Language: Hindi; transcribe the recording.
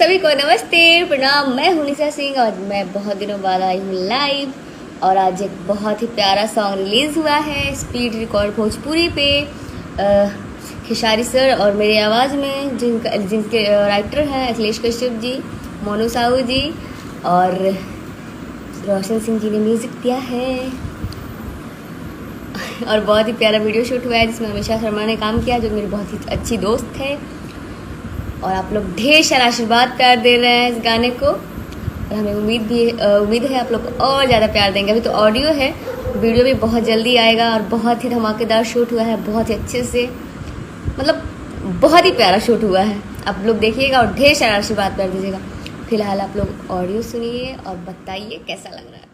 सभी को नमस्ते प्रणाम। मैं हूं निशा सिंह और मैं बहुत दिनों बाद आई हूँ लाइव। और आज एक बहुत ही प्यारा सॉन्ग रिलीज हुआ है स्पीड रिकॉर्ड भोजपुरी पे खेसारी सर और मेरी आवाज़ में, जिनके राइटर हैं अखिलेश कश्यप जी, मोनू साहू जी और रोशन सिंह जी ने म्यूज़िक दिया है। और बहुत ही प्यारा वीडियो शूट हुआ है जिसमें अमीषा शर्मा ने काम किया, जो मेरी बहुत ही अच्छी दोस्त है। और आप लोग ढेर सारा आशीर्वाद प्यार दे रहे हैं इस गाने को और हमें उम्मीद है आप लोग और ज़्यादा प्यार देंगे। अभी तो ऑडियो है, वीडियो भी बहुत जल्दी आएगा और बहुत ही धमाकेदार शूट हुआ है, बहुत ही अच्छे से, मतलब बहुत ही प्यारा शूट हुआ है। आप लोग देखिएगा और ढेर सारा आशीर्वाद प्यार दीजिएगा। फिलहाल आप लोग ऑडियो सुनिए और बताइए कैसा लग रहा है।